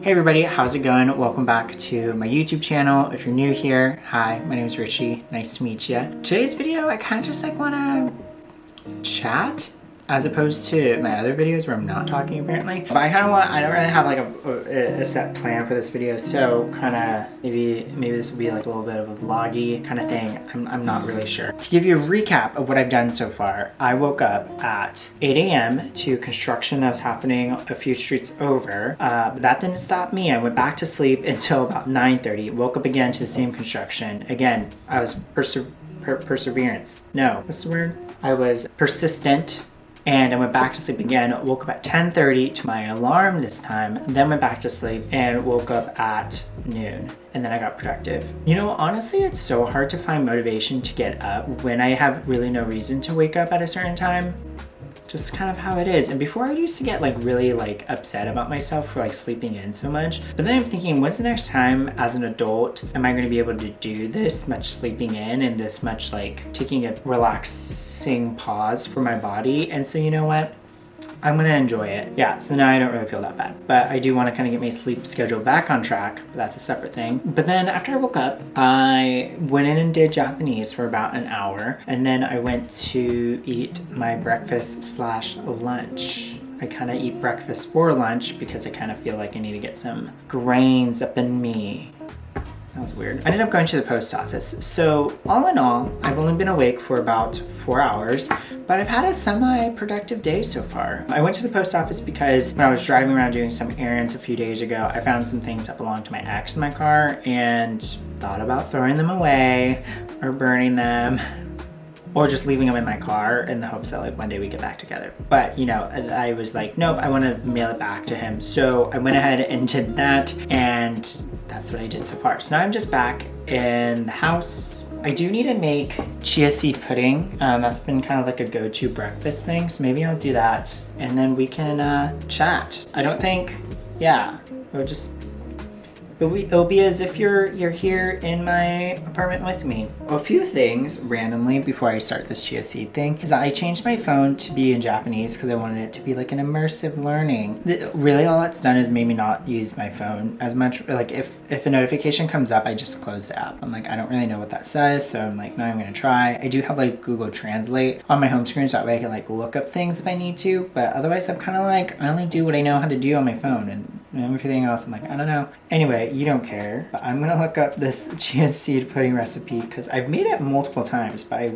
Hey everybody, how's it going? Welcome back to my YouTube channel. If you're new here, hi, my name is Richie. Nice to meet you. Today's video, I kind of just want to chat as opposed to my other videos where I'm not talking apparently. But I don't really have like a set plan for this video, so kind of maybe this will be like a little bit of a vloggy kind of thing. I'm not really sure. To give you a recap of what I've done so far, I woke up at 8 a.m. to construction that was happening a few streets over. But that didn't stop me. I went back to sleep until about 9:30. Woke up again to the same construction. Again, I was perseverance. No, what's the word? I was persistent. And I went back to sleep again, woke up at 10:30 to my alarm this time, then went back to sleep and woke up at noon. And then I got productive. You know, honestly, it's so hard to find motivation to get up when I have really no reason to wake up at a certain time. Just kind of how it is. And before I used to get really upset about myself for sleeping in so much. But then I'm thinking, when's the next time as an adult am I going to be able to do this much sleeping in and this much taking a relaxing pause for my body? And so you know what? I'm gonna enjoy it. Yeah, so now I don't really feel that bad. But I do want to kind of get my sleep schedule back on track, but that's a separate thing. But then after I woke up, I went in and did Japanese for about an hour. And then I went to eat my breakfast / lunch. I kind of eat breakfast for lunch because I kind of feel like I need to get some grains up in me. That was weird. I ended up going to the post office. So all in all, I've only been awake for about 4 hours, but I've had a semi-productive day so far. I went to the post office because when I was driving around doing some errands a few days ago, I found some things that belonged to my ex in my car and thought about throwing them away or burning them, or just leaving them in my car in the hopes that one day we get back together. But you know, I was like, nope, I want to mail it back to him. So I went ahead and did that, and that's what I did so far. So now I'm just back in the house. I do need to make chia seed pudding. That's been kind of a go-to breakfast thing. So maybe I'll do that and then we can chat. I don't think, yeah, it'll be as if you're here in my apartment with me. A few things randomly before I start this chia seed thing is that I changed my phone to be in Japanese because I wanted it to be an immersive learning. Really all it's done is made me not use my phone as much. If a notification comes up, I just close the app. I'm I don't really know what that says, so I'm no, I'm gonna try. I do have Google Translate on my home screen so that way I can look up things if I need to, but otherwise I'm kind of I only do what I know how to do on my phone, and everything else I'm I don't know. Anyway, you don't care, but I'm gonna look up this chia seed pudding recipe because I've made it multiple times, but I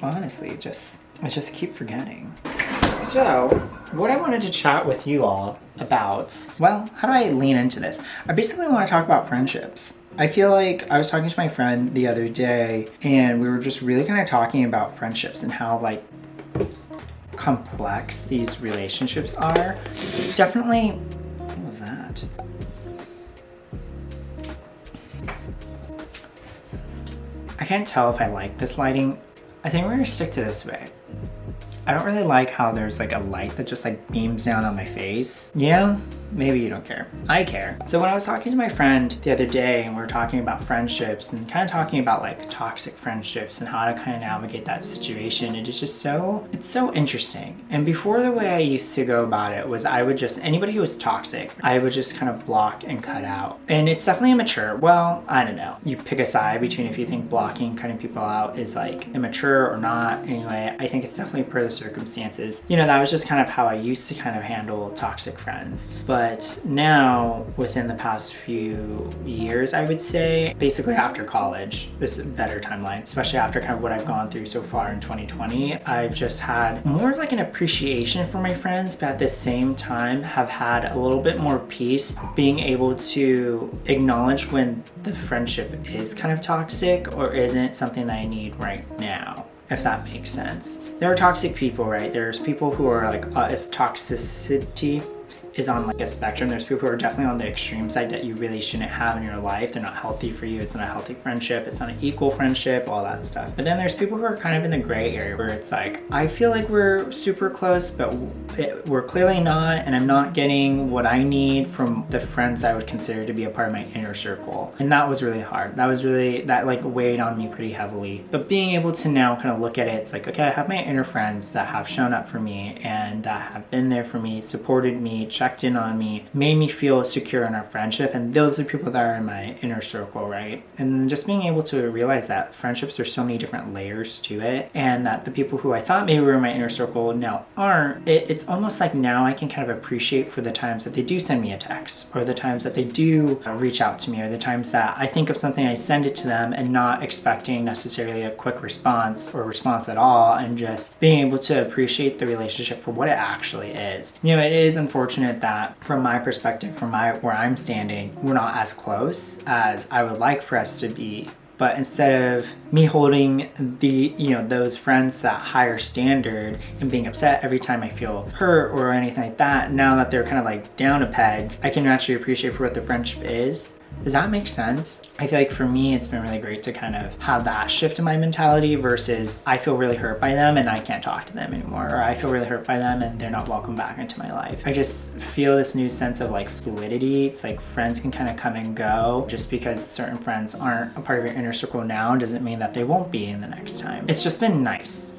honestly I just keep forgetting. So what I wanted to chat with you all about, well, how do I lean into this? I basically want to talk about friendships. I feel I was talking to my friend the other day and we were just really kind of talking about friendships and how complex these relationships are. Definitely. What was that? I can't tell if I like this lighting. I think we're gonna stick to this way. I don't really like how there's a light that just beams down on my face. You know? Maybe you don't care. I care. So when I was talking to my friend the other day and we were talking about friendships and kind of talking about toxic friendships and how to kind of navigate that situation, it is just it's so interesting. And before, the way I used to go about it was I would just, anybody who was toxic, I would just kind of block and cut out. And it's definitely immature. Well, I don't know. You pick a side between if you think blocking, cutting people out is immature or not. Anyway, I think it's definitely per the circumstances. You know, that was just kind of how I used to kind of handle toxic friends. But now, within the past few years, I would say, basically after college, this is a better timeline, especially after kind of what I've gone through so far in 2020, I've just had more of an appreciation for my friends, but at the same time have had a little bit more peace being able to acknowledge when the friendship is kind of toxic or isn't something that I need right now, if that makes sense. There are toxic people, right? There's people who are if toxicity is on a spectrum. There's people who are definitely on the extreme side that you really shouldn't have in your life. They're not healthy for you. It's not a healthy friendship. It's not an equal friendship, all that stuff. But then there's people who are kind of in the gray area where it's I feel we're super close, but we're clearly not, and I'm not getting what I need from the friends I would consider to be a part of my inner circle. And that was really hard. That weighed on me pretty heavily. But being able to now kind of look at it, it's okay, I have my inner friends that have shown up for me and that have been there for me, supported me, checked in on me, made me feel secure in our friendship. And those are people that are in my inner circle, right? And just being able to realize that friendships, there's so many different layers to it, and that the people who I thought maybe were in my inner circle now aren't. It's almost like now I can kind of appreciate for the times that they do send me a text, or the times that they do reach out to me, or the times that I think of something, I send it to them and not expecting necessarily a quick response or response at all, and just being able to appreciate the relationship for what it actually is. You know, it is unfortunate that from my perspective, from where I'm standing, we're not as close as I would like for us to be. But instead of me holding those friends to that higher standard and being upset every time I feel hurt or anything like that, now that they're kind of like down a peg, I can actually appreciate for what the friendship is. Does that make sense? I feel like for me, it's been really great to kind of have that shift in my mentality versus I feel really hurt by them and I can't talk to them anymore, or I feel really hurt by them and they're not welcome back into my life. I just feel this new sense of like fluidity. It's like friends can kind of come and go. Just because certain friends aren't a part of your inner circle now doesn't mean that they won't be in the next time. It's just been nice.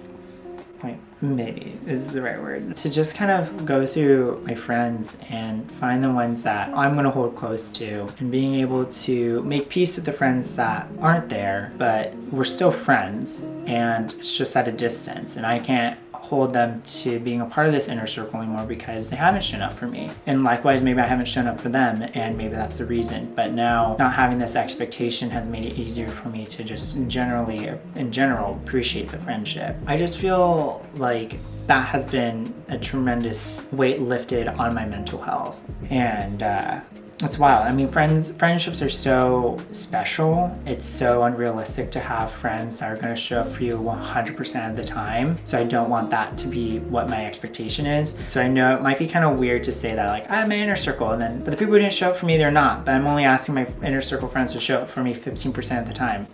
Like, maybe is the right word, to just kind of go through my friends and find the ones that I'm going to hold close to, and being able to make peace with the friends that aren't there, but we're still friends and it's just at a distance, and I can't hold them to being a part of this inner circle anymore because they haven't shown up for me. And likewise, maybe I haven't shown up for them, and maybe that's the reason. But now not having this expectation has made it easier for me to just in general appreciate the friendship. I just feel like that has been a tremendous weight lifted on my mental health. And it's wild. I mean, friendships are so special. It's so unrealistic to have friends that are going to show up for you 100% of the time. So I don't want that to be what my expectation is. So I know it might be kind of weird to say that, like, I have my inner circle, but the people who didn't show up for me, they're not. But I'm only asking my inner circle friends to show up for me 15% of the time.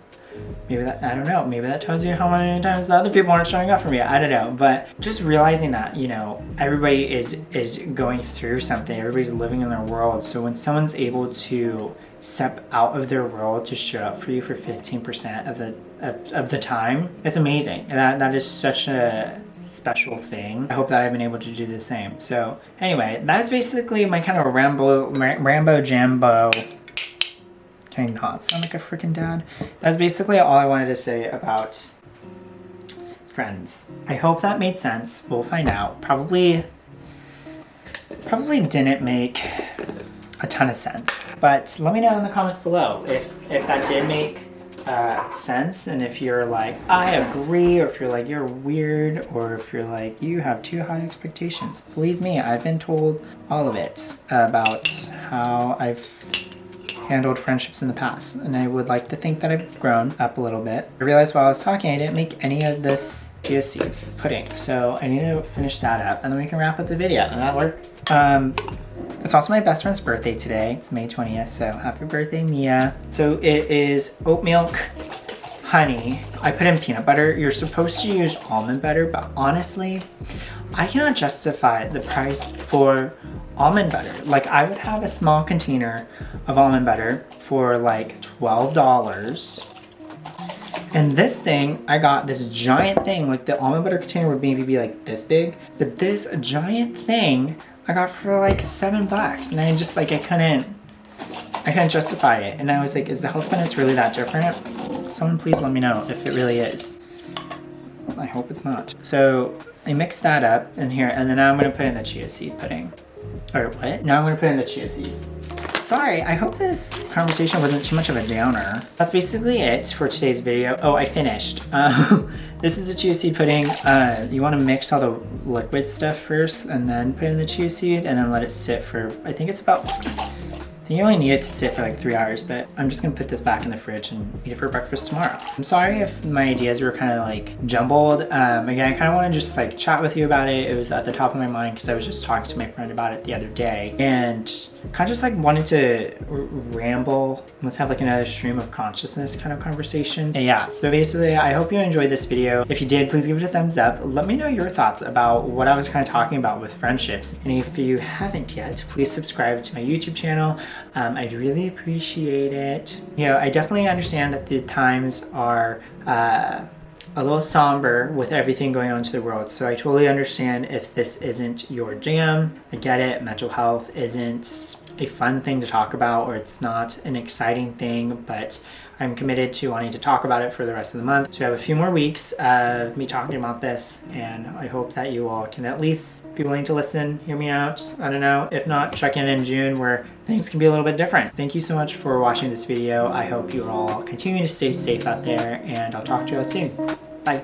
Maybe that, I don't know, maybe that tells you how many times the other people aren't showing up for me. I don't know. But just realizing that, you know, everybody is going through something. Everybody's living in their world. So when someone's able to step out of their world to show up for you for 15% of the time, it's amazing. That is such a special thing. I hope that I've been able to do the same. So anyway, that's basically my kind of Rambo Jambo. Can I not sound like a freaking dad? That's basically all I wanted to say about friends. I hope that made sense. We'll find out. Probably didn't make a ton of sense. But let me know in the comments below if that did make sense, and if you're like, I agree, or if you're like, you're weird, or if you're like, you have too high expectations. Believe me, I've been told all of it about how I've handled friendships in the past, and I would like to think that I've grown up a little bit. I realized while I was talking I didn't make any of this chia seed pudding, so I need to finish that up and then we can wrap up the video. Does that work? It's also my best friend's birthday today. It's May 20th, so happy birthday, Mia. So it is oat milk, honey. I put in peanut butter. You're supposed to use almond butter, but honestly, I cannot justify the price for almond butter. Like, I would have a small container of almond butter for like $12. And this thing, I got this giant thing, like the almond butter container would maybe be like this big, but this giant thing I got for like $7. And I just like, I couldn't justify it. And I was like, is the health benefits really that different? Someone please let me know if it really is. I hope it's not. So I mixed that up in here, and then now I'm gonna put in the chia seed pudding. Or what? Now I'm gonna put in the chia seeds. Sorry, I hope this conversation wasn't too much of a downer. That's basically it for today's video. Oh, I finished. This is the chia seed pudding. You wanna mix all the liquid stuff first and then put in the chia seed and then let it sit for, I think you only need it to sit for like 3 hours, but I'm just gonna put this back in the fridge and eat it for breakfast tomorrow. I'm sorry if my ideas were kind of like jumbled. Again, I kind of want to just like chat with you about it. It was at the top of my mind because I was just talking to my friend about it the other day, and kind of just like wanted to ramble, almost have like another stream of consciousness kind of conversation. And yeah, so basically I hope you enjoyed this video. If you did, please give it a thumbs up. Let me know your thoughts about what I was kind of talking about with friendships. And if you haven't yet, please subscribe to my YouTube channel. I'd really appreciate it. You know, I definitely understand that the times are a a little somber with everything going on to the world. So I totally understand if this isn't your jam. I get it. Mental health isn't a fun thing to talk about, or it's not an exciting thing, but I'm committed to wanting to talk about it for the rest of the month. So we have a few more weeks of me talking about this, and I hope that you all can at least be willing to listen, hear me out. I don't know, if not, check in June where things can be a little bit different. Thank you so much for watching this video. I hope you all continue to stay safe out there, and I'll talk to you all soon. Bye.